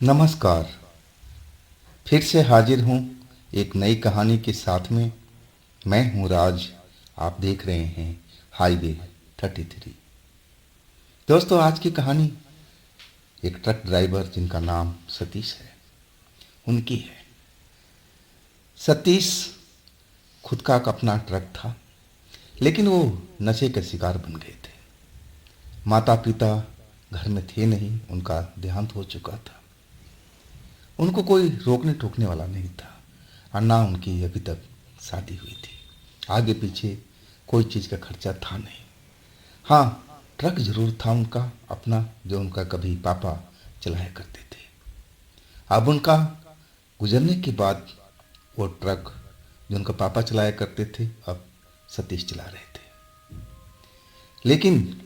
नमस्कार। फिर से हाजिर हूँ एक नई कहानी के साथ में। मैं हूँ राज। आप देख रहे हैं हाईवे 33। दोस्तों, आज की कहानी एक ट्रक ड्राइवर जिनका नाम सतीश है उनकी है। सतीश खुद का अपना ट्रक था, लेकिन वो नशे के शिकार बन गए थे। माता पिता घर में थे नहीं, उनका देहांत हो चुका था। उनको कोई रोकने टोकने वाला नहीं था, और ना उनकी अभी तक शादी हुई थी। आगे पीछे कोई चीज़ का खर्चा था नहीं। हाँ, ट्रक जरूर था उनका अपना, जो उनका कभी पापा चलाया करते थे। अब उनका गुजरने के बाद वो ट्रक जो उनका पापा चलाया करते थे, अब सतीश चला रहे थे। लेकिन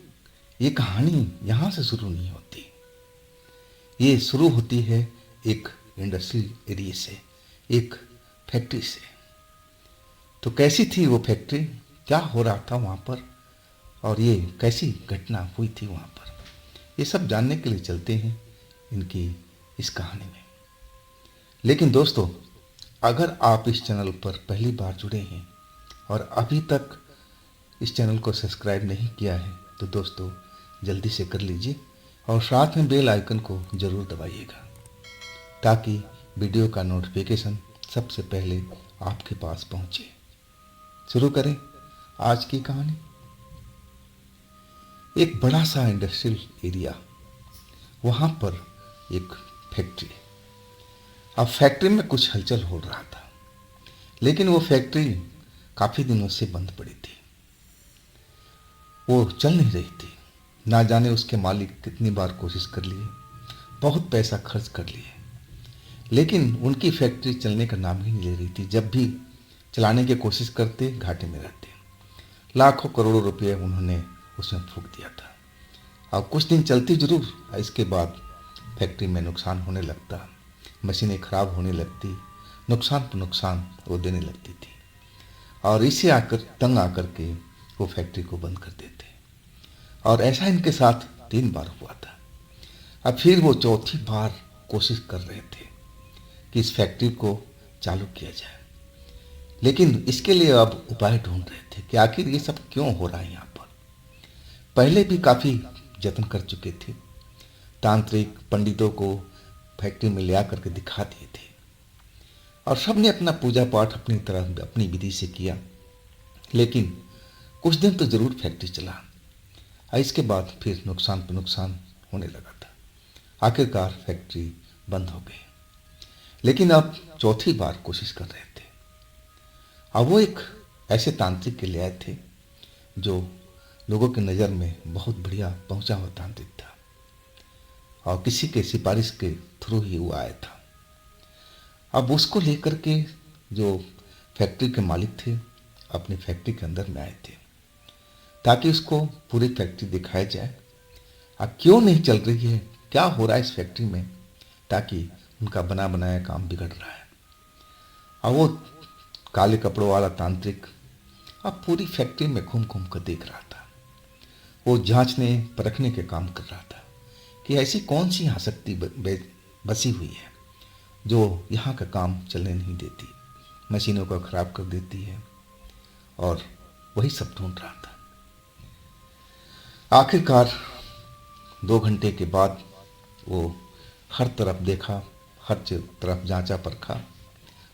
ये कहानी यहाँ से शुरू नहीं होती। ये शुरू होती है एक इंडस्ट्रियल एरिया से, एक फैक्ट्री से। तो कैसी थी वो फैक्ट्री, क्या हो रहा था वहाँ पर, और ये कैसी घटना हुई थी वहाँ पर, ये सब जानने के लिए चलते हैं इनकी इस कहानी में। लेकिन दोस्तों, अगर आप इस चैनल पर पहली बार जुड़े हैं और अभी तक इस चैनल को सब्सक्राइब नहीं किया है, तो दोस्तों जल्दी से कर लीजिए और साथ में बेल आइकन को ज़रूर दबाइएगा, ताकि वीडियो का नोटिफिकेशन सबसे पहले आपके पास पहुंचे। शुरू करें आज की कहानी। एक बड़ा सा इंडस्ट्रियल एरिया, वहाँ पर एक फैक्ट्री। अब फैक्ट्री में कुछ हलचल हो रहा था, लेकिन वो फैक्ट्री काफ़ी दिनों से बंद पड़ी थी। वो चल नहीं रही थी। ना जाने उसके मालिक कितनी बार कोशिश कर लिए, बहुत पैसा खर्च कर लिए, लेकिन उनकी फैक्ट्री चलने का नाम ही नहीं ले रही थी। जब भी चलाने की कोशिश करते, घाटे में रहते। लाखों करोड़ों रुपए उन्होंने उसमें फूंक दिया था। अब कुछ दिन चलती जरूर, इसके बाद फैक्ट्री में नुकसान होने लगता, मशीनें खराब होने लगती, नुकसान पर नुकसान वो देने लगती थी, और इससे आकर तंग आकर के वो फैक्ट्री को बंद कर देते। और ऐसा इनके साथ 3 बार हुआ था। अब फिर वो चौथी बार कोशिश कर रहे थे कि इस फैक्ट्री को चालू किया जाए, लेकिन इसके लिए अब उपाय ढूंढ रहे थे कि आखिर ये सब क्यों हो रहा है यहाँ पर। पहले भी काफ़ी जतन कर चुके थे, तांत्रिक पंडितों को फैक्ट्री में ले आकर के दिखा दिए थे, और सब ने अपना पूजा पाठ अपनी तरह अपनी विधि से किया, लेकिन कुछ दिन तो जरूर फैक्ट्री चला। और इसके बाद फिर नुकसान पर नुकसान होने लगा था। आखिरकार फैक्ट्री बंद हो गई, लेकिन अब चौथी बार कोशिश कर रहे थे। अब वो एक ऐसे तांत्रिक के ले आए थे जो लोगों की नज़र में बहुत बढ़िया पहुंचा हुआ तांत्रिक था, और किसी के सिफारिश के थ्रू ही वो आया था। अब उसको लेकर के जो फैक्ट्री के मालिक थे अपनी फैक्ट्री के अंदर में आए थे, ताकि उसको पूरी फैक्ट्री दिखाया जाए। अब क्यों नहीं चल रही है, क्या हो रहा है इस फैक्ट्री में, ताकि उनका बना बनाया काम बिगड़ रहा है। अब वो काले कपड़ों वाला तांत्रिक अब पूरी फैक्ट्री में घूम घूम कर देख रहा था। वो जांचने परखने के काम कर रहा था कि ऐसी कौन सी यहाँ शक्ति बसी हुई है जो यहाँ का काम चलने नहीं देती, मशीनों को खराब कर देती है, और वही सब ढूंढ रहा था। आखिरकार 2 घंटे के बाद वो हर तरफ देखा, हर तरफ जांचा परखा।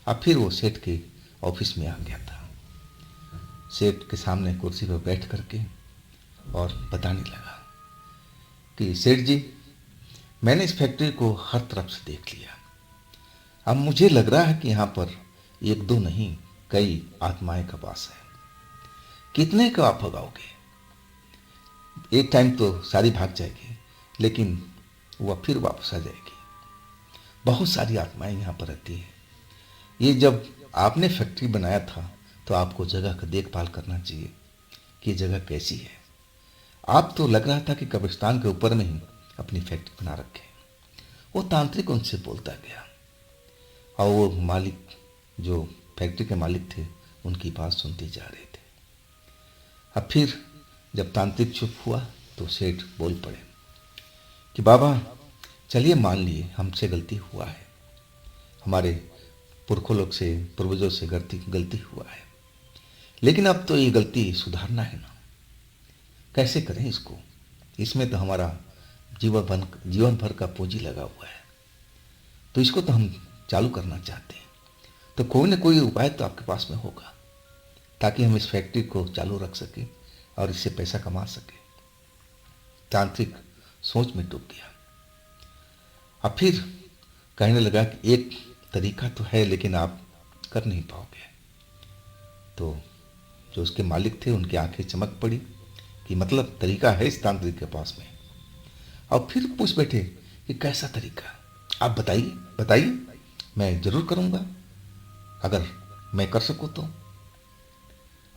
अब फिर वो सेठ के ऑफिस में आ गया था। सेठ के सामने कुर्सी पर बैठ करके और बताने लगा कि सेठ जी, मैंने इस फैक्ट्री को हर तरफ से देख लिया। अब मुझे लग रहा है कि यहाँ पर 1-2 नहीं, कई आत्माएं का वास है। कितने को आप भगाओगे? एक टाइम तो सारी भाग जाएगी, लेकिन वह फिर वापस आ जाएगी। बहुत सारी आत्माएं यहाँ पर रहती है। ये जब आपने फैक्ट्री बनाया था तो आपको जगह का देखभाल करना चाहिए कि जगह कैसी है। आप तो लग रहा था कि कब्रिस्तान के ऊपर में ही अपनी फैक्ट्री बना रखे। वो तांत्रिक उनसे बोलता गया, और वो मालिक, जो फैक्ट्री के मालिक थे, उनकी बात सुनते जा रहे थे। अब फिर जब तांत्रिक चुप हुआ तो सेठ बोल पड़े कि बाबा, चलिए मान लिए हमसे गलती हुआ है, हमारे पुरखों लोग से, पूर्वजों से गलती गलती हुआ है, लेकिन अब तो ये गलती सुधारना है ना। कैसे करें इसको? इसमें तो हमारा जीवन भर का पूंजी लगा हुआ है, तो इसको तो हम चालू करना चाहते हैं। तो कोई ना कोई उपाय तो आपके पास में होगा, ताकि हम इस फैक्ट्री को चालू रख सकें और इससे पैसा कमा सकें। तांत्रिक सोच में डूब गया। अब फिर कहने लगा कि एक तरीका तो है, लेकिन आप कर नहीं पाओगे। तो जो उसके मालिक थे उनकी आंखें चमक पड़ी कि मतलब तरीका है इस तांत्रिक के पास में। और फिर पूछ बैठे कि कैसा तरीका, आप बताइए बताइए, मैं जरूर करूँगा अगर मैं कर सकूँ तो।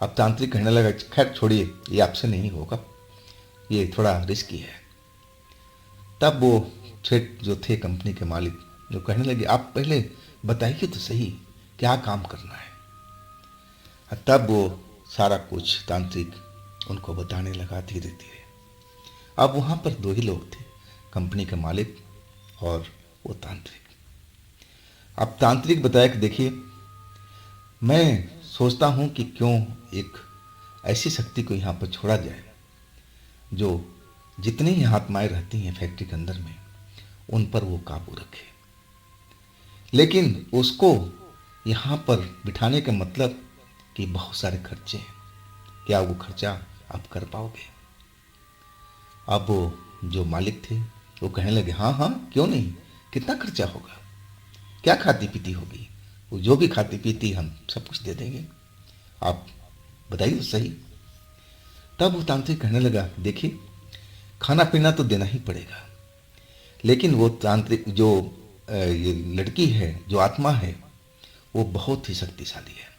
अब तांत्रिक कहने लगा खैर छोड़िए, ये आपसे नहीं होगा, ये थोड़ा रिस्की है। तब वो सेठ जो थे कंपनी के मालिक, जो कहने लगे आप पहले बताइए तो सही क्या काम करना है। तब वो सारा कुछ तांत्रिक उनको बताने लगा धीरे धीरे। अब वहाँ पर दो ही लोग थे, कंपनी के मालिक और वो तांत्रिक। अब तांत्रिक बताया कि देखिए, मैं सोचता हूँ कि क्यों एक ऐसी शक्ति को यहाँ पर छोड़ा जाए जो जितनी ही आत्माएं रहती हैं फैक्ट्री के अंदर में, उन पर वो काबू रखे। लेकिन उसको यहाँ पर बिठाने का मतलब कि बहुत सारे खर्चे हैं, क्या वो खर्चा आप कर पाओगे? अब वो जो मालिक थे वो कहने लगे हाँ हाँ क्यों नहीं, कितना खर्चा होगा, क्या खाती पीती होगी, वो जो भी खाती पीती हम सब कुछ दे देंगे, आप बताइए तो सही। तब वो तांत्रिक कहने लगा देखिए, खाना पीना तो देना ही पड़ेगा, लेकिन वो तांत्रिक जो ये लड़की है, जो आत्मा है, वो बहुत ही शक्तिशाली है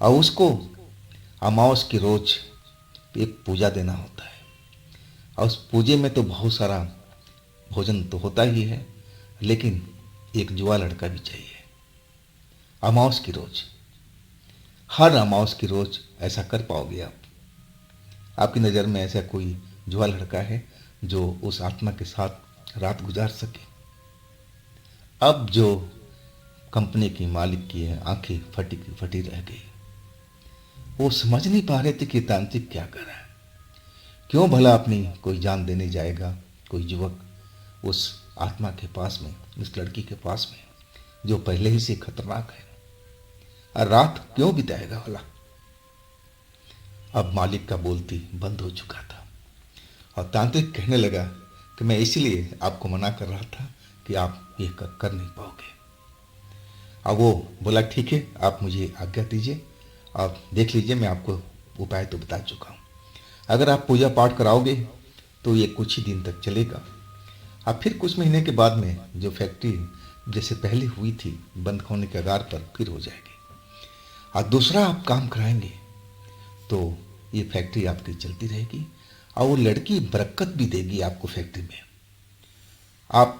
और उसको अमावस की रोज एक पूजा देना होता है और उस पूजे में तो बहुत सारा भोजन तो होता ही है, लेकिन एक जुआ लड़का भी चाहिए। अमावस की रोज, हर अमावस की रोज ऐसा कर पाओगे आप? आपकी नज़र में ऐसा कोई जुआ लड़का है जो उस आत्मा के साथ रात गुजार सके? अब जो कंपनी की मालिक की आंखें फटी की फटी रह गई। वो समझ नहीं पा रहे थे कि तांत्रिक क्या कर रहा है, क्यों भला अपनी कोई जान देने जाएगा कोई युवक उस आत्मा के पास में, उस लड़की के पास में जो पहले ही से खतरनाक है, और रात क्यों बिताएगा भला? अब मालिक का बोलती बंद हो चुका था और तांत्रिक कहने लगा कि मैं इसीलिए आपको मना कर रहा था कि आप ये कर नहीं पाओगे। अब वो बोला ठीक है, आप मुझे आज्ञा दीजिए, आप देख लीजिए, मैं आपको उपाय तो बता चुका हूँ। अगर आप पूजा पाठ कराओगे तो ये कुछ ही दिन तक चलेगा, अब फिर कुछ महीने के बाद में जो फैक्ट्री जैसे पहले हुई थी बंद होने के कगार पर फिर हो जाएगी, और दूसरा आप काम कराएंगे तो ये फैक्ट्री आपकी चलती रहेगी और वो लड़की बरकत भी देगी आपको फैक्ट्री में। आप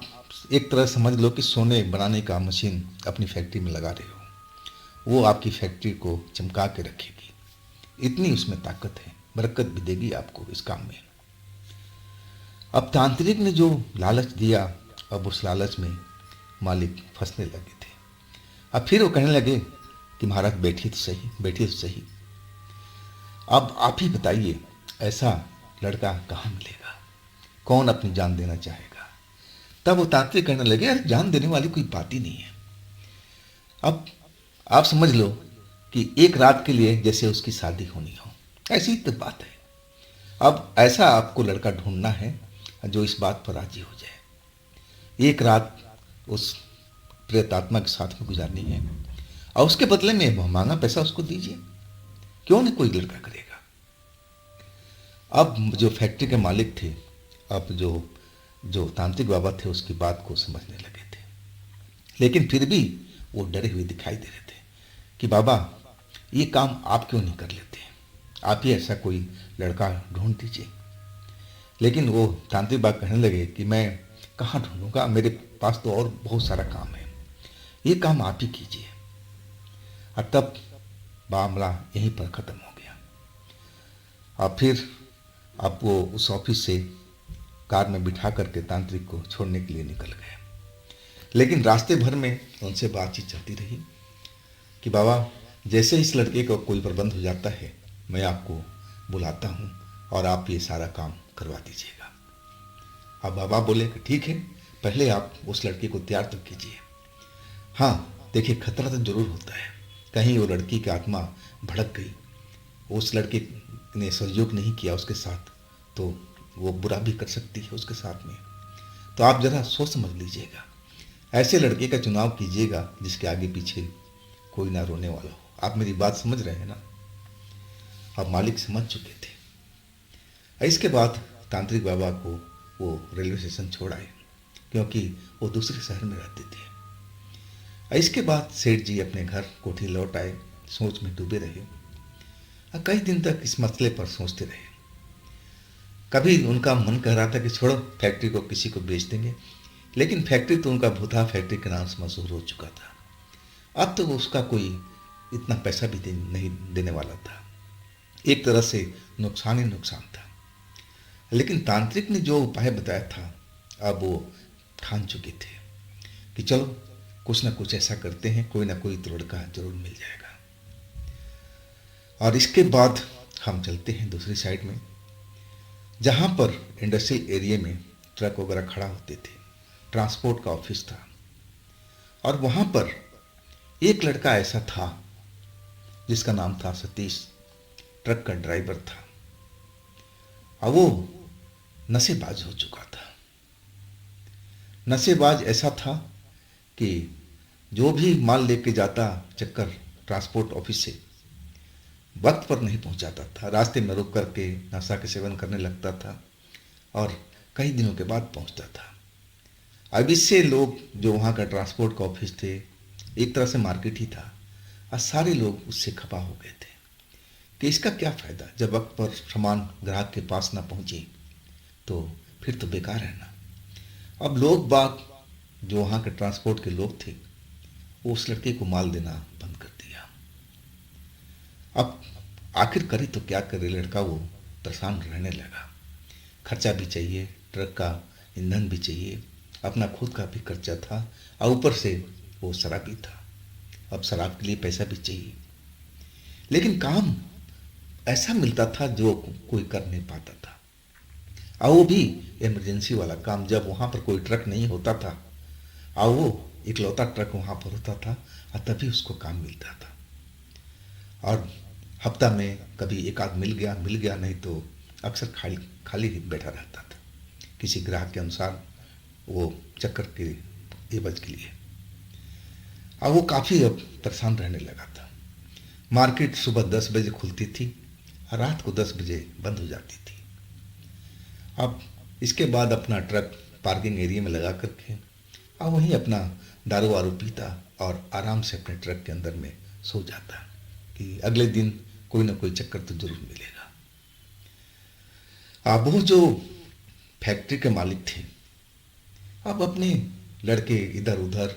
एक तरह समझ लो कि सोने बनाने का मशीन अपनी फैक्ट्री में लगा रहे हो, वो आपकी फैक्ट्री को चमका के रखेगी, इतनी उसमें ताकत है, बरकत भी देगी आपको इस काम में। अब तांत्रिक ने जो लालच दिया, अब उस लालच में मालिक फंसने लगे थे। अब फिर वो कहने लगे कि महाराज बैठिए तो सही, बैठिए तो सही, अब आप ही बताइए ऐसा लड़का कहाँ मिलेगा, कौन अपनी जान देना चाहेगा? तब वो तांत्रिक कहने लगे अरे जान देने वाली कोई बात ही नहीं है। अब आप समझ लो कि एक रात के लिए जैसे उसकी शादी होनी हो, ऐसी ही तो बात है। अब ऐसा आपको लड़का ढूंढना है जो इस बात पर राजी हो जाए, एक रात उस प्रेत आत्मा के साथ में गुजारनी है और उसके बदले में मांगा पैसा उसको दीजिए, क्यों नहीं कोई लड़का करेगा? अब जो फैक्ट्री के मालिक थे, अब जो तांत्रिक बाबा थे उसकी बात को समझने लगे थे, लेकिन फिर भी वो डरे हुए दिखाई दे रहे थे कि बाबा ये काम आप क्यों नहीं कर लेते, आप ही ऐसा कोई लड़का ढूंढ दीजिए। लेकिन वो तांत्रिक बाबा कहने लगे कि मैं कहाँ ढूंढूंगा, मेरे पास तो और बहुत सारा काम है, ये काम आप ही कीजिए। और तब मामला यहीं पर ख़त्म हो गया। और फिर अब वो उस ऑफिस से कार में बिठा करके तांत्रिक को छोड़ने के लिए निकल गए। लेकिन रास्ते भर में उनसे बातचीत चलती रही कि बाबा, जैसे इस लड़के का कोई प्रबंध हो जाता है मैं आपको बुलाता हूँ और आप ये सारा काम करवा दीजिएगा। अब बाबा बोले कि ठीक है, पहले आप उस लड़के को तैयार तो कीजिए। हाँ देखिए, खतरा तो जरूर होता है, कहीं वो लड़की की आत्मा भड़क गई, उस लड़के ने सहयोग नहीं किया उसके साथ, तो वो बुरा भी कर सकती है उसके साथ में। तो आप ज़रा सोच समझ लीजिएगा, ऐसे लड़के का चुनाव कीजिएगा जिसके आगे पीछे कोई ना रोने वाला हो। आप मेरी बात समझ रहे हैं ना? अब मालिक समझ चुके थे। इसके बाद तांत्रिक बाबा को वो रेलवे स्टेशन छोड़ आए, क्योंकि वो दूसरे शहर में रहते थे। इसके बाद सेठ जी अपने घर कोठी लौट आए, सोच में डूबे रहे। कई दिन तक इस मसले पर सोचते रहे। कभी उनका मन कह रहा था कि छोड़ो, फैक्ट्री को किसी को बेच देंगे, लेकिन फैक्ट्री तो उनका भूथा फैक्ट्री के नाम से मशहूर हो चुका था। अब तो उसका कोई इतना पैसा भी नहीं देने वाला था। एक तरह से नुकसान ही नुकसान था। लेकिन तांत्रिक ने जो उपाय बताया था, अब वो ठान चुके थे कि चलो कुछ ना कुछ ऐसा करते हैं, कोई ना कोई तो लड़का जरूर मिल जाएगा। और इसके बाद हम चलते हैं दूसरी साइड में, जहाँ पर इंडस्ट्रियल एरिया में ट्रक वगैरह खड़ा होते थे, ट्रांसपोर्ट का ऑफिस था। और वहाँ पर एक लड़का ऐसा था जिसका नाम था सतीश, ट्रक का ड्राइवर था। अब वो नशेबाज हो चुका था। नशेबाज ऐसा था कि जो भी माल लेके जाता चक्कर ट्रांसपोर्ट ऑफिस से, वक्त पर नहीं पहुंचाता था, रास्ते में रुक करके नशा के सेवन करने लगता था और कई दिनों के बाद पहुंचता था। अब इससे लोग, जो वहाँ का ट्रांसपोर्ट का ऑफिस थे, एक तरह से मार्केट ही था, और सारे लोग उससे खपा हो गए थे कि इसका क्या फ़ायदा, जब वक्त पर सामान ग्राहक के पास ना पहुँचे तो फिर तो बेकार है ना। अब लोग बाग, जो वहाँ के ट्रांसपोर्ट के लोग थे, वो उस लड़के को माल देना बंद कर दिया। अब आखिर करे तो क्या करे लड़का, वो परेशान रहने लगा। खर्चा भी चाहिए, ट्रक का ईंधन भी चाहिए, अपना खुद का भी खर्चा था, और ऊपर से वो शराबी था। अब शराब के लिए पैसा भी चाहिए, लेकिन काम ऐसा मिलता था जो कोई कर नहीं पाता था, और वो भी इमरजेंसी वाला काम, जब वहाँ पर कोई ट्रक नहीं होता था और वो इकलौता ट्रक वहाँ पर होता था, और तभी उसको काम मिलता था। और हफ्ता में कभी एक आध मिल गया, नहीं तो अक्सर खाली खाली ही बैठा रहता था, किसी ग्राहक के अनुसार वो चक्कर के एवज के लिए। अब वो काफ़ी अब परेशान रहने लगा था। मार्केट सुबह 10 बजे खुलती थी और रात को 10 बजे बंद हो जाती थी। अब इसके बाद अपना ट्रक पार्किंग एरिया में लगा करके और वहीं अपना दारू वारू पीता और आराम से अपने ट्रक के अंदर में सो जाता कि अगले दिन कोई ना कोई चक्कर तो जरूर मिलेगा। अब वो जो फैक्ट्री के मालिक थे, अब अपने लड़के इधर उधर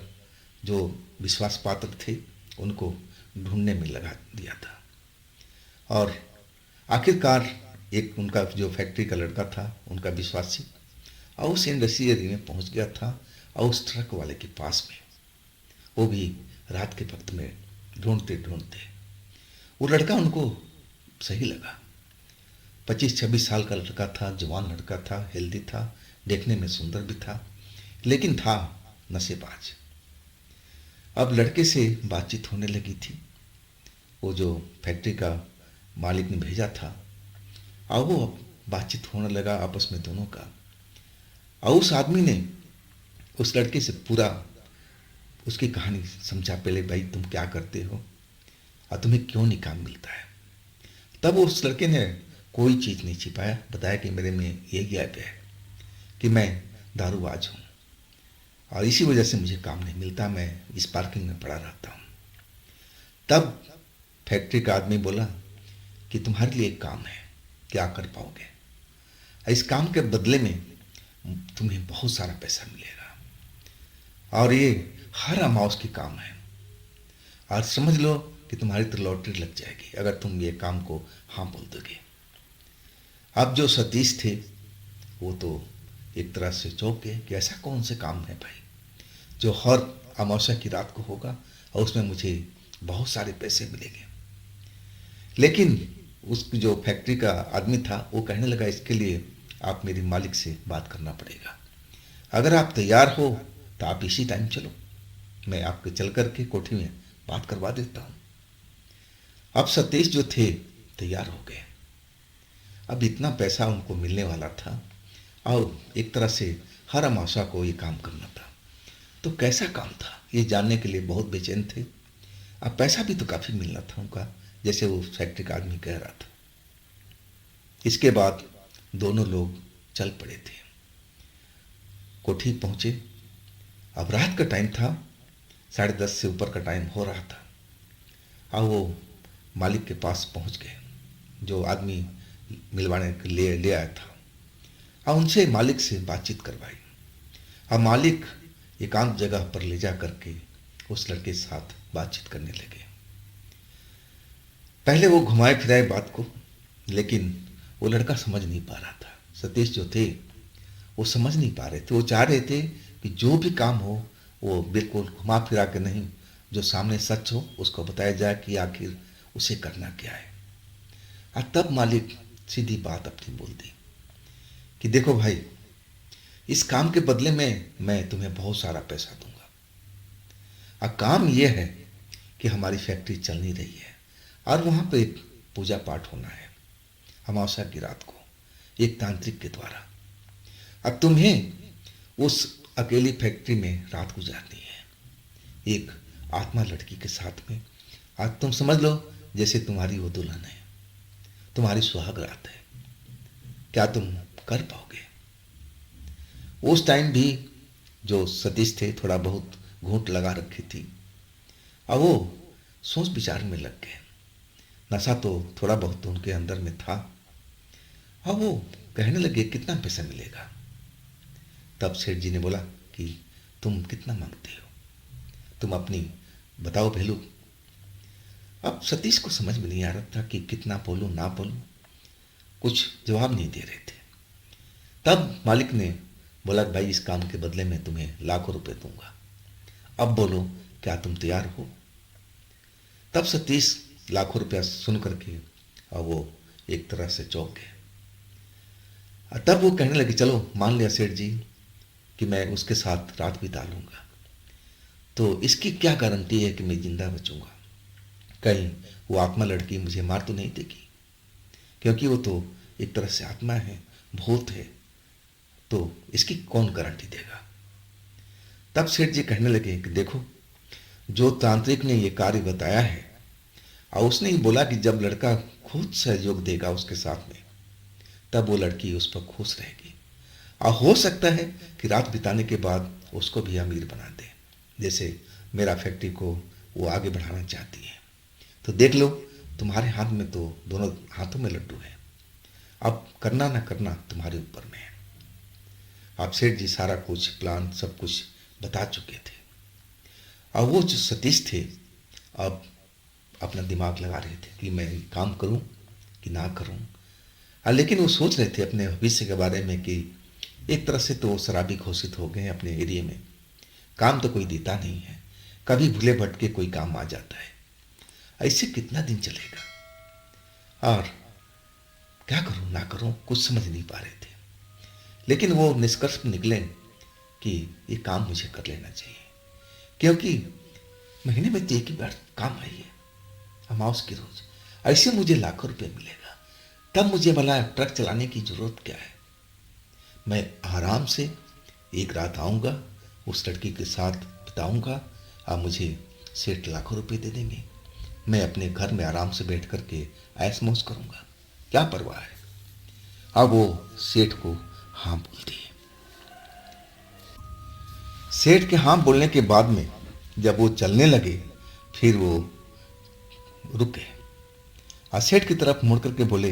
जो विश्वास पात्र थे उनको ढूंढने में लगा दिया था, और आखिरकार एक उनका जो फैक्ट्री का लड़का था, उनका विश्वासी, और उस इंडस्ट्री एरिया में पहुंच गया था, और उस ट्रक वाले के पास में, वो भी रात के वक्त में ढूंढते ढूंढते वो लड़का उनको सही लगा। 25-26 साल का लड़का था, जवान लड़का था, हेल्दी था, देखने में सुंदर भी था, लेकिन था नशेबाज। अब लड़के से बातचीत होने लगी थी, वो जो फैक्ट्री का मालिक ने भेजा था, और वो बातचीत होने लगा आपस में दोनों का। और उस आदमी ने उस लड़के से पूरा उसकी कहानी समझा, पहले भाई तुम क्या करते हो और तुम्हें क्यों नहीं काम मिलता है। तब उस लड़के ने कोई चीज़ नहीं छिपाया, बताया कि मेरे में ये गैप है कि मैं दारूबाज हूँ और इसी वजह से मुझे काम नहीं मिलता, मैं इस पार्किंग में पड़ा रहता हूँ। तब फैक्ट्री का आदमी बोला कि तुम्हारे लिए एक काम है, क्या कर पाओगे, इस काम के बदले में तुम्हें बहुत सारा पैसा मिलेगा और ये हर अमावस की काम है, और समझ लो कि तुम्हारी तो लॉटरी लग जाएगी अगर तुम ये काम को हाँ बोल दोगे। अब जो सतीश थे वो तो एक तरह से चौंक गए कि ऐसा कौन से काम है भाई जो हर अमावस्या की रात को होगा और उसमें मुझे बहुत सारे पैसे मिलेंगे। लेकिन उस जो फैक्ट्री का आदमी था वो कहने लगा, इसके लिए आप मेरे मालिक से बात करना पड़ेगा। अगर आप तैयार हो तो आप इसी टाइम चलो, मैं आपके चल करके कोठी में बात करवा देता हूँ। अब सतीश जो थे तैयार हो गए। अब इतना पैसा उनको मिलने वाला था और एक तरह से हर अमावस्या को ये काम करना था। तो कैसा काम था ये जानने के लिए बहुत बेचैन थे। अब पैसा भी तो काफ़ी मिलना था उनका, जैसे वो फैक्ट्री का आदमी कह रहा था। इसके बाद दोनों लोग चल पड़े थे, कोठी पहुंचे। अब रात का टाइम था, 10:30 से ऊपर का टाइम हो रहा था। अब वो मालिक के पास पहुंच गए, जो आदमी मिलवाने के लिए ले आया था। अब उनसे मालिक से बातचीत करवाई। अब मालिक एकांत जगह पर ले जा करके उस लड़के के साथ बातचीत करने लगे। पहले वो घुमाए फिराए बात को, लेकिन वो लड़का समझ नहीं पा रहा था। सतीश जो थे वो समझ नहीं पा रहे थे। वो चाह रहे थे कि जो भी काम हो वो बिल्कुल घुमा फिरा के नहीं, जो सामने सच हो उसको बताया जाए कि आखिर उसे करना क्या है। और तब मालिक सीधी बात अपनी बोल दी कि देखो भाई, इस काम के बदले में मैं तुम्हें बहुत सारा पैसा दूंगा। अब काम यह है कि हमारी फैक्ट्री चल नहीं रही है और वहाँ पे एक पूजा पाठ होना है अमावस्या की रात को, एक तांत्रिक के द्वारा। अब तुम्हें उस अकेली फैक्ट्री में रात गुजारनी है एक आत्मा लड़की के साथ में। आज तुम समझ लो जैसे तुम्हारी वो दुल्हन है, तुम्हारी सुहाग रात है। क्या तुम कर पाओगे? उस टाइम भी जो सतीश थे थोड़ा बहुत घूंट लगा रखी थी। अब वो सोच विचार में लग गए। नशा तो थोड़ा बहुत तो उनके अंदर में था। अब वो कहने लगे, कितना पैसा मिलेगा? तब सेठ जी ने बोला कि तुम कितना मांगते हो, तुम अपनी बताओ पहलू। अब सतीश को समझ में नहीं आ रहा था कि कितना बोलूं ना बोलूं, कुछ जवाब नहीं दे रहे थे। तब मालिक ने बोला, भाई इस काम के बदले में तुम्हें लाखों रुपए दूंगा, अब बोलो क्या तुम तैयार हो? तब सतीश लाखों रुपया सुन करके अब वो एक तरह से चौंक गए। तब वो कहने लगे, चलो मान लिया सेठ जी कि मैं उसके साथ रात बिता लूंगा, तो इसकी क्या गारंटी है कि मैं जिंदा बचूंगा? कहीं वो आत्मा लड़की मुझे मार तो नहीं देगी, क्योंकि वो तो एक तरह से आत्मा है, भूत है, तो इसकी कौन गारंटी देगा? तब सेठ जी कहने लगे कि देखो, जो तांत्रिक ने ये कार्य बताया है और उसने ही बोला कि जब लड़का खुद सहयोग देगा उसके साथ में, तब वो लड़की उस पर खुश रहेगी और हो सकता है कि रात बिताने के बाद उसको भी अमीर बना दे, जैसे मेरा फैक्ट्री को वो आगे बढ़ाना चाहती है। तो देख लो, तुम्हारे हाथ में तो दोनों हाथों में लड्डू है, अब करना ना करना तुम्हारे ऊपर में है। आप सेठ जी सारा कुछ प्लान सब कुछ बता चुके थे। अब वो जो सतीश थे अब अपना दिमाग लगा रहे थे कि मैं काम करूं कि ना करूं। लेकिन वो सोच रहे थे अपने भविष्य के बारे में कि एक तरह से तो शराबी घोषित हो गए अपने एरिया में, काम तो कोई देता नहीं है, कभी भूले भटके कोई काम आ जाता है, ऐसे कितना दिन चलेगा और क्या करूं ना करूं कुछ समझ नहीं पा रहे थे। लेकिन वो निष्कर्ष पर निकले कि ये काम मुझे कर लेना चाहिए, क्योंकि महीने में तो एक ही बार काम आई है अमावस की रोज, ऐसे मुझे लाखों रुपए मिलेगा, तब मुझे भला ट्रक चलाने की जरूरत क्या है? मैं आराम से एक रात आऊँगा, उस लड़की के साथ बिताऊँगा और मुझे सेठ लाखों रुपए दे देंगे, मैं अपने घर में आराम से बैठ कर के ऐश मौज करूँगा, क्या परवाह है। अब वो सेठ को हाँ बोल दिए। सेठ के हाँ बोलने के बाद में जब वो चलने लगे फिर वो रुक गए और सेठ की तरफ मुड़ करके बोले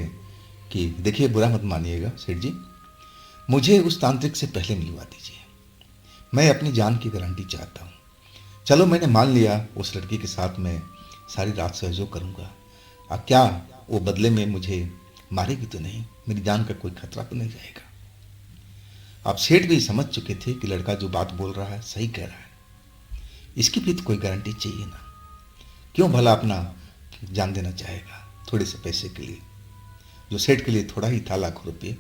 कि देखिए, बुरा मत मानिएगा सेठ जी, मुझे उस तांत्रिक से पहले मिलवा दीजिए, मैं अपनी जान की गारंटी चाहता हूँ। चलो मैंने मान लिया उस लड़की के साथ मैं सारी रात सहयोग करूँगा, अब क्या वो बदले में मुझे मारेगी तो नहीं, मेरी जान का कोई खतरा तो नहीं रहेगा। अब सेठ भी समझ चुके थे कि लड़का जो बात बोल रहा है सही कह रहा है। इसकी भी तो कोई गारंटी चाहिए ना। क्यों भला अपना जान देना चाहेगा थोड़े से पैसे के लिए, जो सेठ के लिए थोड़ा ही था, लाखों रुपये,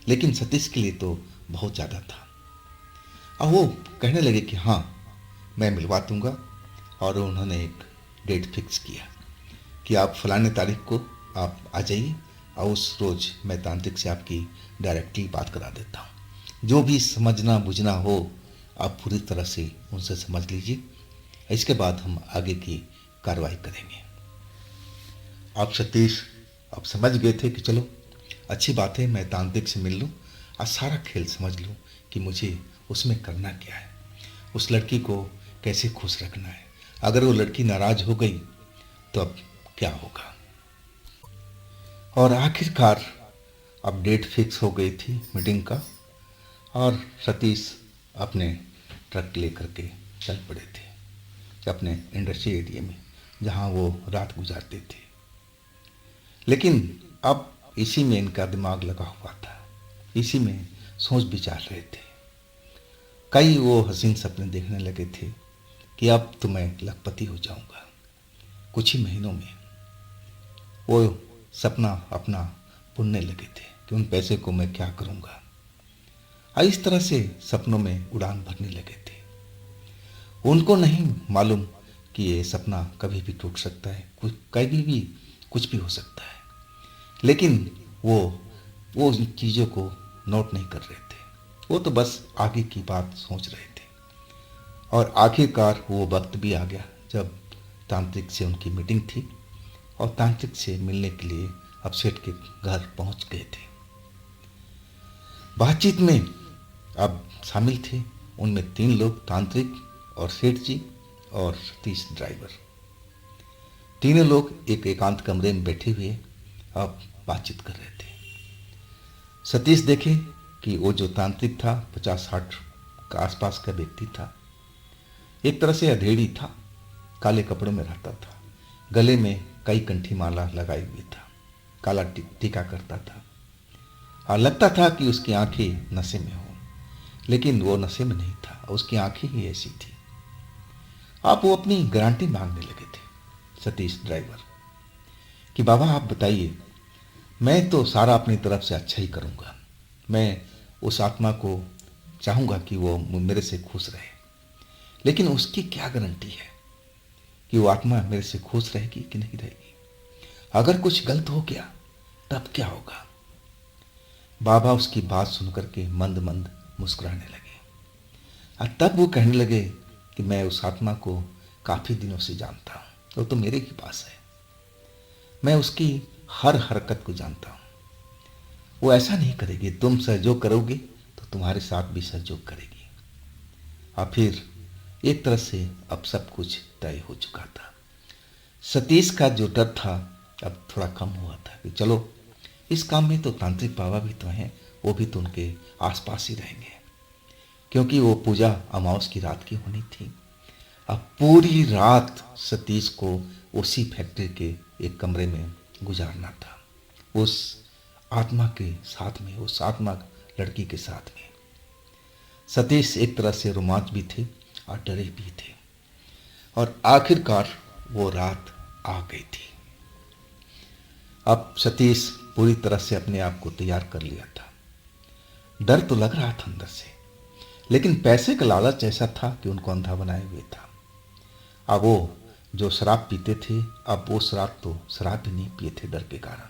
लेकिन सतीश के लिए तो बहुत ज़्यादा था। अब वो कहने लगे कि हाँ, मैं मिलवा दूंगा। और उन्होंने एक डेट फिक्स किया कि आप फलाने तारीख को आप आ जाइए, और उस रोज़ मैं तांत्रिक से आपकी डायरेक्टली बात करा देता हूँ। जो भी समझना बुझना हो आप पूरी तरह से उनसे समझ लीजिए, इसके बाद हम आगे की कार्रवाई करेंगे। आप सतीश अब समझ गए थे कि चलो अच्छी बात है, मैं तांत्रिक से मिल लूँ और सारा खेल समझ लूँ कि मुझे उसमें करना क्या है, उस लड़की को कैसे खुश रखना है। अगर वो लड़की नाराज हो गई तो अब क्या होगा। और आखिरकार अब डेट फिक्स हो गई थी मीटिंग का, और सतीश अपने ट्रक लेकर के चल पड़े थे अपने इंडस्ट्री एरिया में जहाँ वो रात गुजारते थे। लेकिन अब इसी में इनका दिमाग लगा हुआ था, इसी में सोच विचार रहे थे। कई वो हसीन सपने देखने लगे थे कि अब तो मैं लखपति हो जाऊंगा कुछ ही महीनों में। वो सपना अपना बुनने लगे थे कि उन पैसे को मैं क्या करूंगा। इस तरह से सपनों में उड़ान भरने लगे थे। उनको नहीं मालूम कि ये सपना कभी भी टूट सकता है, कभी भी कुछ भी हो सकता है। लेकिन वो उन चीज़ों को नोट नहीं कर रहे थे, वो तो बस आगे की बात सोच रहे थे। और आखिरकार वो वक्त भी आ गया जब तांत्रिक से उनकी मीटिंग थी, और तांत्रिक से मिलने के लिए अब सेठ के घर पहुंच गए थे। बातचीत में अब शामिल थे उनमें 3 लोग, तांत्रिक और सेठ जी और सतीश ड्राइवर। तीनों लोग एक एकांत कमरे में बैठे हुए अब बातचीत कर रहे थे। सतीश देखे कि वो जो तांत्रिक था 50-60 का आसपास का व्यक्ति था, एक तरह से अधेड़ी था, काले कपड़ों में रहता था, गले में कई कंठी माला लगाई हुई था, काला टीका करता था, और लगता था कि उसकी आंखें नशे में हों, लेकिन वो नशे में नहीं था, उसकी आंखें ही ऐसी थी। आप वो अपनी गारंटी मांगने लगे थे सतीश ड्राइवर कि बाबा आप बताइए, मैं तो सारा अपनी तरफ से अच्छा ही करूँगा, मैं उस आत्मा को चाहूँगा कि वो मेरे से खुश रहे, लेकिन उसकी क्या गारंटी है कि वो आत्मा मेरे से खुश रहेगी कि नहीं रहेगी। अगर कुछ गलत हो गया तब क्या होगा। बाबा उसकी बात सुनकर के मंद मंद मुस्कुराने लगे, और तब वो कहने लगे कि मैं उस आत्मा को काफ़ी दिनों से जानता हूँ, वो तो मेरे ही पास है, मैं उसकी हर हरकत को जानता हूँ। वो ऐसा नहीं करेगी, तुम सहयोग करोगे तो तुम्हारे साथ भी सहयोग करेगी। और फिर एक तरह से अब सब कुछ तय हो चुका था। सतीश का जो डर था अब थोड़ा कम हुआ था कि चलो इस काम में तो तांत्रिक बाबा भी तो हैं, वो भी तो उनके आसपास ही रहेंगे, क्योंकि वो पूजा अमावस की रात की होनी थी। अब पूरी रात सतीश को उसी फैक्ट्री के एक कमरे में गुजारना था, उस आत्मा के साथ में, उस आत्मा लड़की के साथ में। सतीश एक तरह से रोमांच भी थे और डरे भी थे। और आखिरकार वो रात आ गई थी। अब सतीश पूरी तरह से अपने आप को तैयार कर लिया था। डर तो लग रहा था अंदर से, लेकिन पैसे का लालच ऐसा था कि उनको अंधा बनाए हुए था। अब वो जो शराब पीते थे, अब वो शराब भी नहीं पिए थे डर के कारण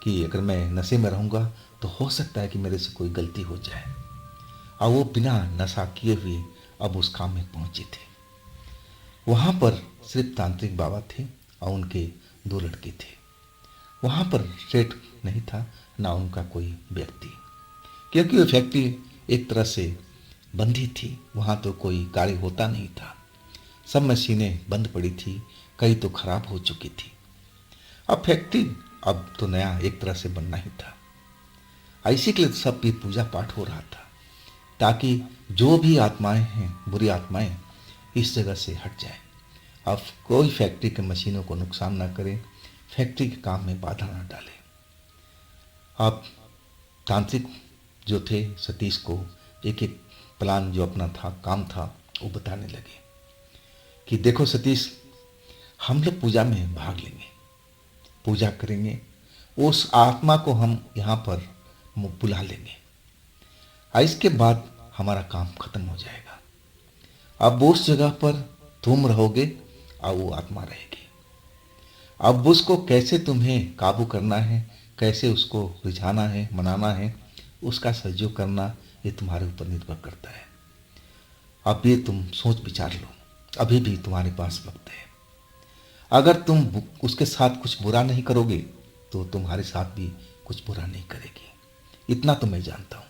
कि अगर मैं नशे में रहूँगा तो हो सकता है कि मेरे से कोई गलती हो जाए। और वो बिना नशा किए हुए अब उस काम में पहुँचे थे। वहाँ पर सिर्फ तांत्रिक बाबा थे और उनके 2 लड़के थे। वहाँ पर सेठ नहीं था, ना उनका कोई व्यक्ति, क्योंकि वो फैक्ट्री एक तरह से बंदी थी। वहाँ तो कोई कार्य होता नहीं था, सब मशीनें बंद पड़ी थी, कई तो खराब हो चुकी थी। अब फैक्ट्री अब तो नया एक तरह से बनना ही था। इसी के लिए सब भी पूजा पाठ हो रहा था, ताकि जो भी आत्माएं हैं, बुरी आत्माएं, इस जगह से हट जाए। अब कोई फैक्ट्री के मशीनों को नुकसान ना करे, फैक्ट्री के काम में बाधा ना डाले। अब तांत्रिक जो थे सतीश को एक एक प्लान जो अपना था, काम था, वो बताने लगे कि देखो सतीश, हम लोग पूजा में भाग लेंगे, पूजा करेंगे, उस आत्मा को हम यहाँ पर बुला लेंगे और इसके बाद हमारा काम खत्म हो जाएगा। अब उस जगह पर तुम रहोगे और वो आत्मा रहेगी। अब उसको कैसे तुम्हें काबू करना है, कैसे उसको रिझाना है, मनाना है, उसका सहयोग करना, ये तुम्हारे ऊपर निर्भर करता है। अब ये तुम सोच विचार लो, अभी भी तुम्हारे पास वक्त है। अगर तुम उसके साथ कुछ बुरा नहीं करोगे तो तुम्हारे साथ भी कुछ बुरा नहीं करेगी, इतना तो मैं जानता हूँ।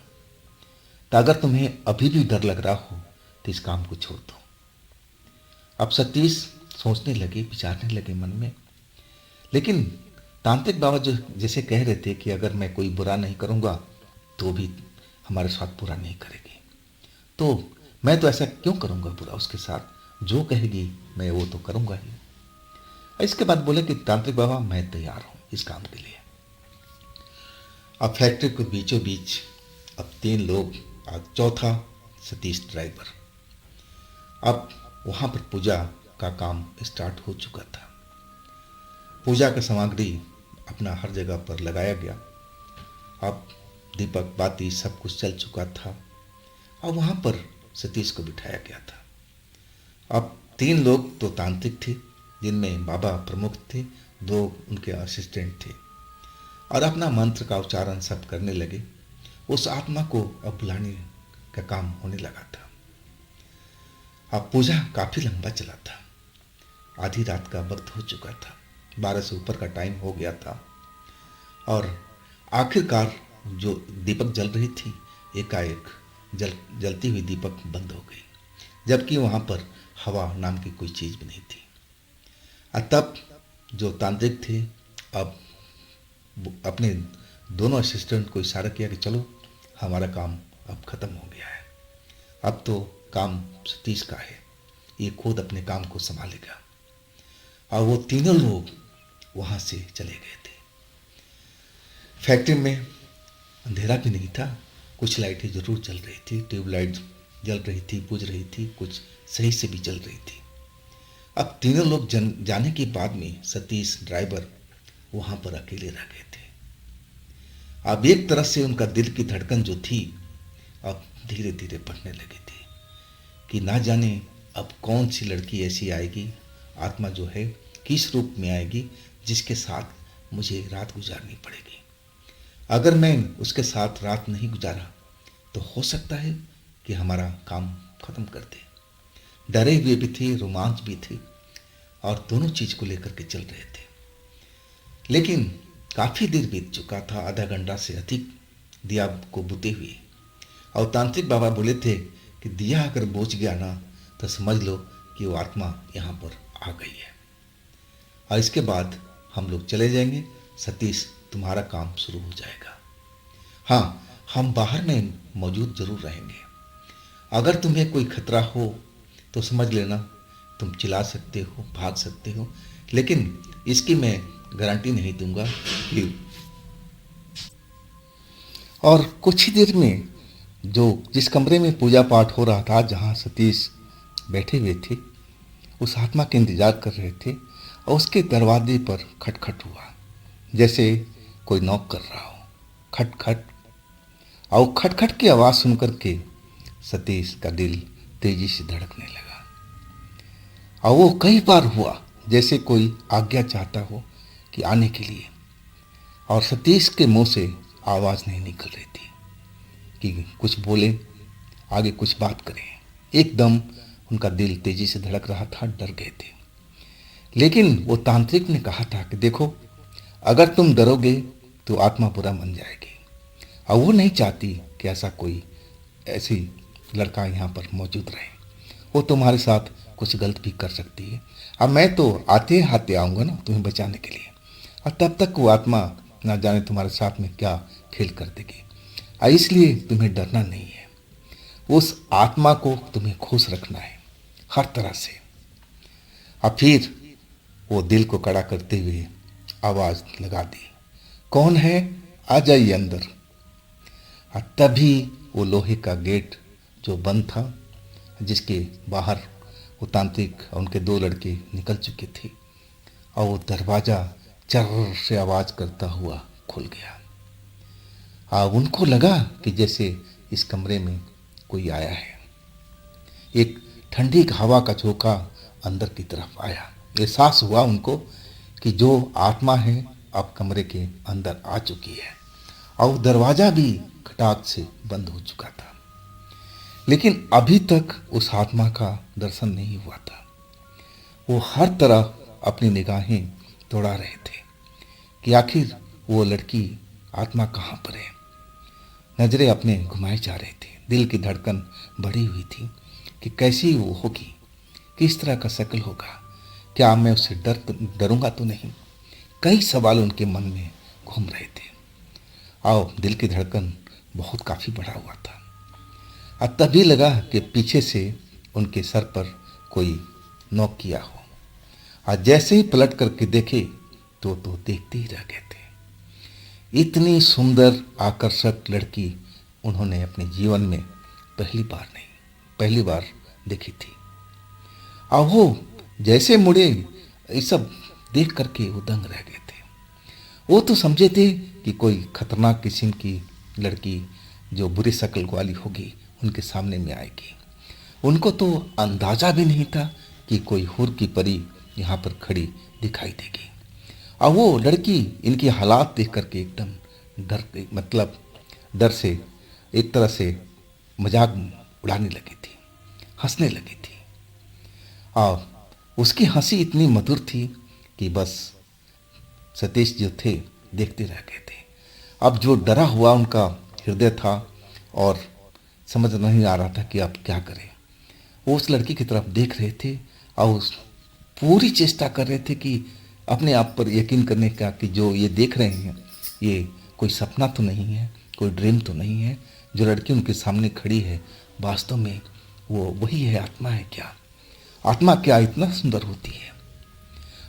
तो अगर तुम्हें अभी भी डर लग रहा हो तो इस काम को छोड़ दो। अब सतीश सोचने लगे, विचारने लगे मन में, लेकिन तांत्रिक बाबा जो जैसे कह रहे थे कि अगर मैं कोई बुरा नहीं करूँगा तो भी हमारे साथ बुरा नहीं करेगी, तो मैं तो ऐसा क्यों करूँगा बुरा उसके साथ, जो कहेगी मैं वो तो करूँगा ही। इसके बाद बोले कि तांत्रिक बाबा मैं तैयार हूँ इस काम के लिए। अब फैक्ट्री के बीचों बीच अब 3 लोग, आज चौथा सतीश ड्राइवर। अब वहाँ पर पूजा का काम स्टार्ट हो चुका था। पूजा का सामग्री अपना हर जगह पर लगाया गया। अब दीपक बाती सब कुछ चल चुका था और वहाँ पर सतीश को बिठाया गया था। अब 3 लोग तो तांत्रिक थे, जिनमें बाबा प्रमुख थे, 2 उनके असिस्टेंट थे, और अपना मंत्र का उच्चारण सब करने लगे। उस आत्मा को अब बुलाने का काम होने लगा था। अब पूजा काफ़ी लंबा चला था, आधी रात का वक्त हो चुका था, 12 से ऊपर का टाइम हो गया था, और आखिरकार जो दीपक जल रही थी एकाएक जलती हुई दीपक बंद हो गई, जबकि वहाँ पर हवा नाम की कोई चीज़ भी नहीं थी। और तब जो तांत्रिक थे अब अपने दोनों असिस्टेंट को इशारा किया कि चलो हमारा काम अब ख़त्म हो गया है, अब तो काम सतीश का है, ये खुद अपने काम को संभालेगा। और वो तीनों लोग वहाँ से चले गए थे। फैक्ट्री में अंधेरा भी नहीं था, कुछ लाइटें जरूर जल रही थी, ट्यूबलाइट जल रही थी, बुझ रही थी, कुछ सही से भी जल रही थी। अब तीनों लोग जाने के बाद में सतीश ड्राइवर वहाँ पर अकेले रह गए थे। अब एक तरह से उनका दिल की धड़कन जो थी अब धीरे धीरे बढ़ने लगी थी कि ना जाने अब कौन सी लड़की ऐसी आएगी, आत्मा जो है किस रूप में आएगी जिसके साथ मुझे रात गुजारनी पड़ेगी। अगर मैं उसके साथ रात नहीं गुजारा तो हो सकता है कि हमारा काम खत्म कर दे। डरे हुए भी थे, रोमांच भी थे, और दोनों चीज़ को लेकर के चल रहे थे। लेकिन काफ़ी देर बीत चुका था, आधा घंटा से अधिक दिया को बुते हुए, और तांत्रिक बाबा बोले थे कि दिया अगर बुझ गया ना तो समझ लो कि वो आत्मा यहाँ पर आ गई है, और इसके बाद हम लोग चले जाएंगे, सतीश तुम्हारा काम शुरू हो जाएगा। हाँ, हम बाहर में मौजूद जरूर रहेंगे, अगर तुम्हें कोई खतरा हो तो समझ लेना तुम चिल्ला सकते हो, भाग सकते हो, लेकिन इसकी मैं गारंटी नहीं दूंगा कि। और कुछ ही देर में जो जिस कमरे में पूजा पाठ हो रहा था, जहाँ सतीश बैठे हुए थे, उस आत्मा के इंतजार कर रहे थे, और उसके दरवाजे पर खटखट हुआ, जैसे कोई नॉक कर रहा हो, खटखट। और खटखट की आवाज़ सुनकर के सतीश का दिल तेजी से धड़कने लगा, और वो कई बार हुआ जैसे कोई आज्ञा चाहता हो कि आने के लिए, और सतीश के मुंह से आवाज़ नहीं निकल रही थी कि कुछ बोले, आगे कुछ बात करें। एकदम उनका दिल तेजी से धड़क रहा था, डर गए थे। लेकिन वो तांत्रिक ने कहा था कि देखो, अगर तुम डरोगे तो आत्मा बुरा मन जाएगी, और वो नहीं चाहती कि ऐसा कोई ऐसी लड़का यहाँ पर मौजूद रहे, वो तुम्हारे साथ कुछ गलत भी कर सकती है। अब मैं तो आते हाथे आऊँगा ना तुम्हें बचाने के लिए, और तब तक वो आत्मा ना जाने तुम्हारे साथ में क्या खेल कर देगी, और इसलिए तुम्हें डरना नहीं है, उस आत्मा को तुम्हें खुश रखना है हर तरह से। और फिर वो दिल को कड़ा करते हुए आवाज़ लगा दी, कौन है, आ जाइए अंदर। तभी वो लोहे का गेट जो बंद था, जिसके बाहर वो तांत्रिक और उनके दो लड़के निकल चुके थे, और वो दरवाज़ा चर्र से आवाज़ करता हुआ खुल गया। अब उनको लगा कि जैसे इस कमरे में कोई आया है। एक ठंडी हवा का झोंका अंदर की तरफ आया। एहसास हुआ उनको कि जो आत्मा है अब कमरे के अंदर आ चुकी है, और दरवाज़ा भी खटाक से बंद हो चुका था। लेकिन अभी तक उस आत्मा का दर्शन नहीं हुआ था। वो हर तरफ अपनी निगाहें दौड़ा रहे थे कि आखिर वो लड़की आत्मा कहाँ पर है। नज़रें अपने घुमाए जा रहे थे। दिल की धड़कन बढ़ी हुई थी कि कैसी वो होगी, किस तरह का शक्ल होगा, क्या मैं उससे डरूंगा तो नहीं। कई सवाल उनके मन में घूम रहे थे। आओ, दिल की धड़कन बहुत काफ़ी बढ़ा हुआ था। अब तभी लगा कि पीछे से उनके सर पर कोई नॉक किया हो। आज जैसे ही पलट करके देखे तो देखते ही रह गए थे। इतनी सुंदर आकर्षक लड़की उन्होंने अपने जीवन में पहली बार देखी थी। और वो जैसे मुड़े, ये सब देख करके वो दंग रह गए थे। वो तो समझे थे कि कोई खतरनाक किस्म की लड़की जो बुरी शक्ल वाली होगी उनके सामने में आएगी। उनको तो अंदाज़ा भी नहीं था कि कोई हूर की परी यहाँ पर खड़ी दिखाई देगी। और वो लड़की इनकी हालात देख करके एकदम डर से एक तरह से मजाक उड़ाने लगी थी, हंसने लगी थी। और उसकी हंसी इतनी मधुर थी कि बस सतीश जो थे देखते रह गए थे। अब जो डरा हुआ उनका हृदय था और समझ नहीं आ रहा था कि अब क्या करें। वो उस लड़की की तरफ देख रहे थे और पूरी चेष्टा कर रहे थे कि अपने आप पर यकीन करने का कि जो ये देख रहे हैं ये कोई सपना तो नहीं है, कोई ड्रीम तो नहीं है। जो लड़की उनके सामने खड़ी है वास्तव में वो वही है, आत्मा है क्या? आत्मा क्या इतना सुंदर होती है?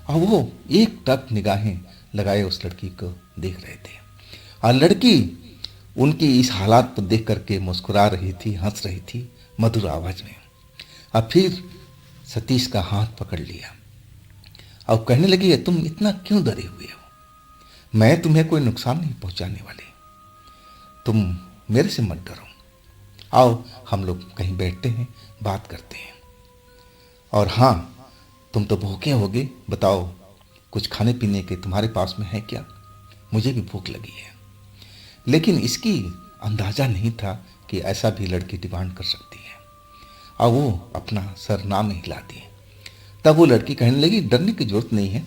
और वो एक टक निगाहें लगाए उस लड़की को देख रहे थे। और लड़की उनकी इस हालात पर देख करके मुस्कुरा रही थी, हंस रही थी मधुर आवाज़ में। और फिर सतीश का हाथ पकड़ लिया और कहने लगी, तुम इतना क्यों डरे हुए हो? मैं तुम्हें कोई नुकसान नहीं पहुंचाने वाली, तुम मेरे से मत डरो। आओ हम लोग कहीं बैठते हैं, बात करते हैं। और हाँ, तुम तो भूखे होगे, बताओ कुछ खाने पीने के तुम्हारे पास में है क्या? मुझे भी भूख लगी है। लेकिन इसकी अंदाज़ा नहीं था कि ऐसा भी लड़की डिमांड कर सकती है। और वो अपना सर ना में हिला दिए। तब वो लड़की कहने लगी, डरने की जरूरत नहीं है,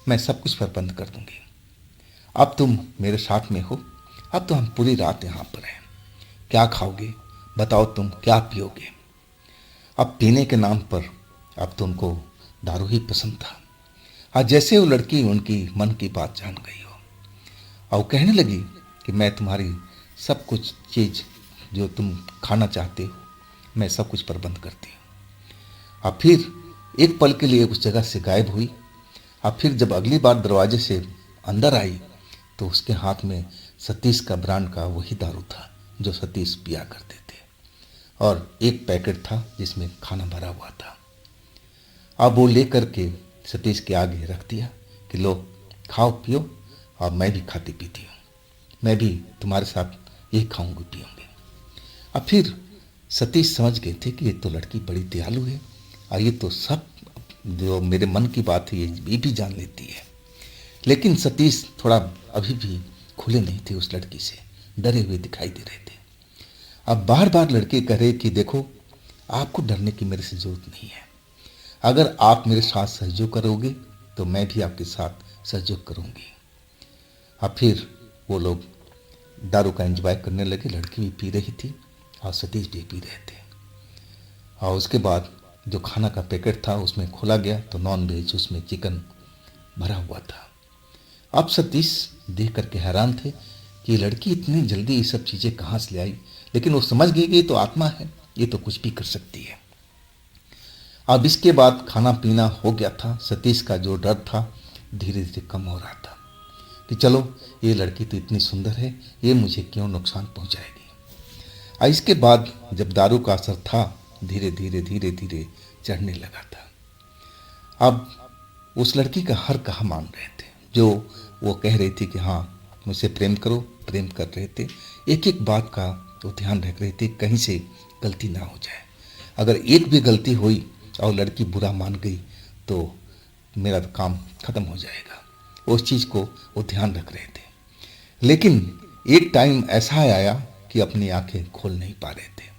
मैं सब कुछ प्रबंध कर दूंगी। अब तुम मेरे साथ में हो, अब तो हम पूरी रात यहाँ पर हैं। क्या खाओगे बताओ, तुम क्या पियोगे? अब पीने के नाम पर अब तो उनको दारू ही पसंद था। आज जैसे वो लड़की उनकी मन की बात जान गई हो और कहने लगी कि मैं तुम्हारी सब कुछ चीज़ जो तुम खाना चाहते हो मैं सब कुछ प्रबंध करती हूँ। अब फिर एक पल के लिए उस जगह से गायब हुई। अब फिर जब अगली बार दरवाजे से अंदर आई तो उसके हाथ में सतीश का ब्रांड का वही दारू था जो सतीश पिया करते थे, और एक पैकेट था जिसमें खाना भरा हुआ था। अब वो लेकर के सतीश के आगे रख दिया कि लो खाओ पियो, और मैं भी खाती पीती हूँ, मैं भी तुम्हारे साथ यही खाऊंगी पीऊँगी। अब फिर सतीश समझ गए थे कि ये तो लड़की बड़ी दयालु है और ये तो सब जो मेरे मन की बात है ये भी जान लेती है। लेकिन सतीश थोड़ा अभी भी खुले नहीं थे उस लड़की से, डरे हुए दिखाई दे रहे थे। अब बार बार लड़के कह रहे कि देखो आपको डरने की मेरे से जरूरत नहीं है, अगर आप मेरे साथ सहयोग करोगे तो मैं भी आपके साथ सहयोग करूंगी। अब फिर वो लोग दारू का एंजॉय करने लगे। लड़की भी पी रही थी और सतीश भी पी रहे थे। और उसके बाद जो खाना का पैकेट था उसमें खोला गया तो नॉन वेज उसमें चिकन भरा हुआ था। अब सतीश देख करके हैरान थे कि ये लड़की इतनी जल्दी ये सब चीज़ें कहाँ से ले आई, लेकिन वो समझ गई कि ये तो आत्मा है, ये तो कुछ भी कर सकती है। अब इसके बाद खाना पीना हो गया था। सतीश का जो डर था धीरे धीरे कम हो रहा था कि चलो ये लड़की तो इतनी सुंदर है, ये मुझे क्यों नुकसान पहुंचाएगी। इसके बाद जब दारू का असर था, धीरे धीरे धीरे धीरे चढ़ने लगा था। अब उस लड़की का हर कहा मान रहे थे, जो वो कह रही थी कि हाँ मुझसे प्रेम करो, प्रेम कर रहे थे। एक एक बात का वो ध्यान रख रहे थे, कहीं से गलती ना हो जाए। अगर एक भी गलती हुई और लड़की बुरा मान गई तो मेरा तो काम खत्म हो जाएगा। उस चीज़ को वो ध्यान रख रहे थे। लेकिन एक टाइम ऐसा आया कि अपनी आंखें खोल नहीं पा रहे थे।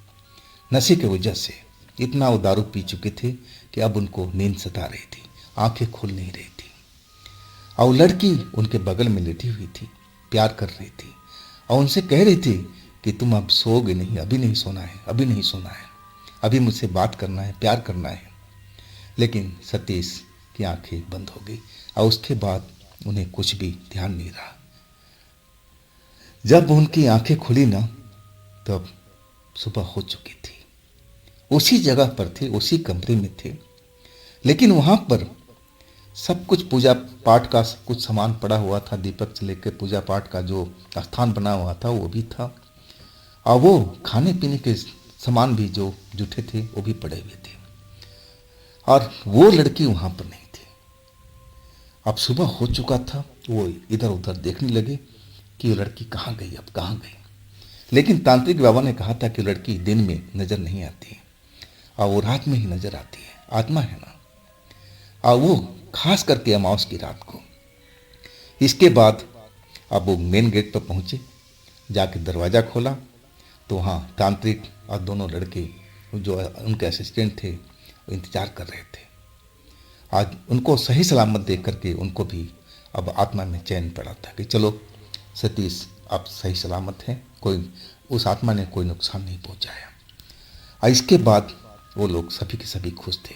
नशे की वजह से इतना वो दारू पी चुके थे कि अब उनको नींद सता रही थी, आंखें खुल नहीं रही थी। और लड़की उनके बगल में लेटी हुई थी, प्यार कर रही थी और उनसे कह रही थी कि तुम अब सोओगे नहीं, अभी नहीं सोना है, अभी नहीं सोना है, अभी मुझसे बात करना है, प्यार करना है। लेकिन सतीश की आंखें बंद हो गई और उसके बाद उन्हें कुछ भी ध्यान नहीं रहा। जब उनकी आंखें खुली ना, तब सुबह हो चुकी थी। उसी जगह पर थे, उसी कमरे में थे, लेकिन वहां पर सब कुछ पूजा पाठ का कुछ सामान पड़ा हुआ था। दीपक से लेकर पूजा पाठ का जो स्थान बना हुआ था वो भी था, और वो खाने पीने के सामान भी जो जुटे थे वो भी पड़े हुए थे, और वो लड़की वहां पर नहीं थी। अब सुबह हो चुका था, वो इधर उधर देखने लगे कि वो लड़की कहाँ गई, अब कहाँ गई। लेकिन तांत्रिक बाबा ने कहा था कि लड़की दिन में नजर नहीं आती है और वो रात में ही नजर आती है, आत्मा है ना, और वो खास करके अमावस की रात को। इसके बाद अब वो मेन गेट पर पहुंचे, जाके दरवाज़ा खोला तो वहाँ तांत्रिक और दोनों लड़के जो उनके असिस्टेंट थे वो इंतजार कर रहे थे। आज उनको सही सलामत देख करके उनको भी अब आत्मा में चैन पड़ा था कि चलो सतीश आप सही सलामत हैं, कोई उस आत्मा ने कोई नुकसान नहीं पहुंचाया। और इसके बाद वो लोग सभी के सभी खुश थे,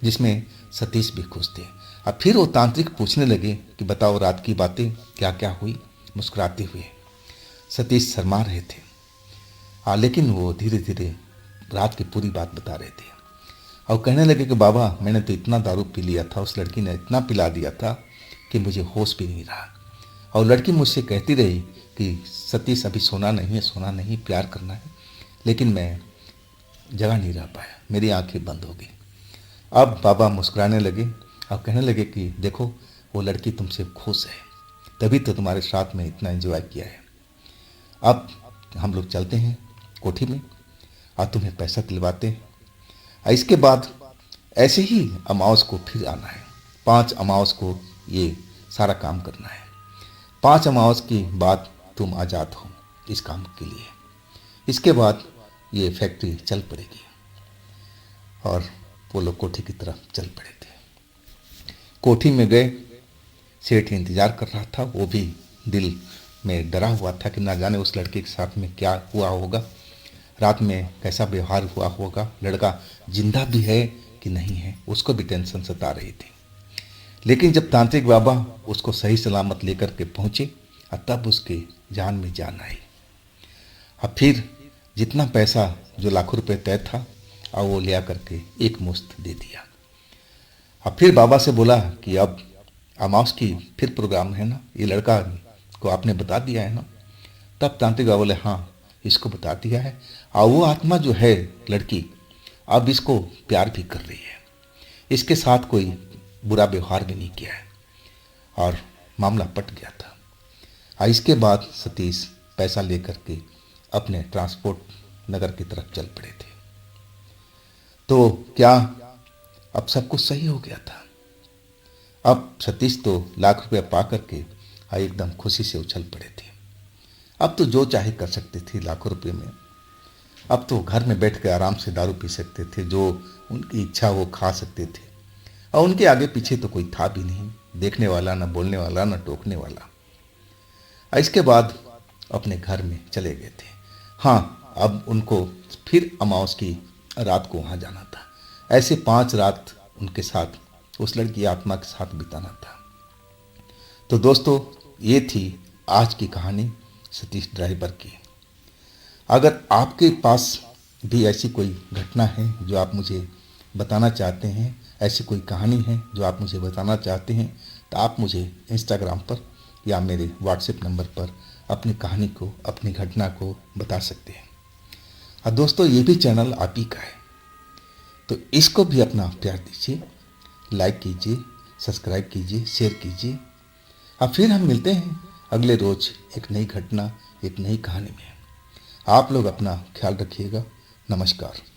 जिसमें सतीश भी खुश थे। अब फिर वो तांत्रिक पूछने लगे कि बताओ रात की बातें क्या क्या हुई। मुस्कुराते हुए सतीश शर्मा रहे थे, लेकिन वो धीरे धीरे रात की पूरी बात बता रहे थे और कहने लगे कि बाबा मैंने तो इतना दारू पी लिया था, उस लड़की ने इतना पिला दिया था कि मुझे होश भी नहीं रहा। और लड़की मुझसे कहती रही कि सतीश अभी सोना नहीं है, सोना नहीं, प्यार करना है, लेकिन मैं जगा नहीं रह पाया, मेरी आंखें बंद हो गई। अब बाबा मुस्कुराने लगे और कहने लगे कि देखो वो लड़की तुमसे खुश है, तभी तो तुम्हारे साथ में इतना एंजॉय किया है। अब हम लोग चलते हैं कोठी में और तुम्हें पैसा दिलवाते हैं। इसके बाद ऐसे ही अमावस को फिर आना है, 5 अमावस को ये सारा काम करना है। 5 अमावस के बाद तुम आज़ाद हो इस काम के लिए। इसके बाद ये फैक्ट्री चल पड़ेगी। और वो लोग कोठी की तरफ चल पड़े थे। कोठी में गए, सेठ इंतजार कर रहा था, वो भी दिल में डरा हुआ था कि ना जाने उस लड़के के साथ में क्या हुआ होगा, रात में कैसा व्यवहार हुआ होगा, लड़का जिंदा भी है कि नहीं है, उसको भी टेंशन सता रही थी। लेकिन जब तांत्रिक बाबा उसको सही सलामत लेकर के पहुंचे और तब उसके जान में जान आई। अब फिर जितना पैसा जो लाखों रुपए तय था और वो लिया करके एक मुश्त दे दिया। अब फिर बाबा से बोला कि अब अमावस की फिर प्रोग्राम है ना, ये लड़का को आपने बता दिया है ना। तब तांत्रिक बाबा बोले हाँ इसको बता दिया है, और वो आत्मा जो है लड़की अब इसको प्यार भी कर रही है, इसके साथ कोई बुरा व्यवहार भी नहीं किया है, और मामला पट गया था। और इसके बाद सतीश पैसा लेकर के अपने ट्रांसपोर्ट नगर की तरफ चल पड़े थे। तो क्या अब सब कुछ सही हो गया था। अब सतीश तो लाख रुपया पा करके एकदम खुशी से उछल पड़े थे। अब तो जो चाहे कर सकते थे लाखों रुपये में। अब तो घर में बैठ कर आराम से दारू पी सकते थे, जो उनकी इच्छा वो खा सकते थे, और उनके आगे पीछे तो कोई था भी नहीं, देखने वाला, न बोलने वाला, न टोकने वाला। इसके बाद अपने घर में चले गए थे। हाँ, अब उनको फिर अमावस की रात को वहाँ जाना था। ऐसे 5 रात उनके साथ, उस लड़की आत्मा के साथ बिताना था। तो दोस्तों, ये थी आज की कहानी सतीश ड्राइवर की। अगर आपके पास भी ऐसी कोई घटना है जो आप मुझे बताना चाहते हैं, ऐसी कोई कहानी है जो आप मुझे बताना चाहते हैं, तो आप मुझे इंस्टाग्राम पर या मेरे व्हाट्सएप नंबर पर अपनी कहानी को, अपनी घटना को बता सकते हैं। और दोस्तों ये भी चैनल आप ही का है, तो इसको भी अपना प्यार दीजिए, लाइक कीजिए, सब्सक्राइब कीजिए, शेयर कीजिए। अब फिर हम मिलते हैं अगले रोज एक नई घटना, एक नई कहानी में। आप लोग अपना ख्याल रखिएगा। नमस्कार।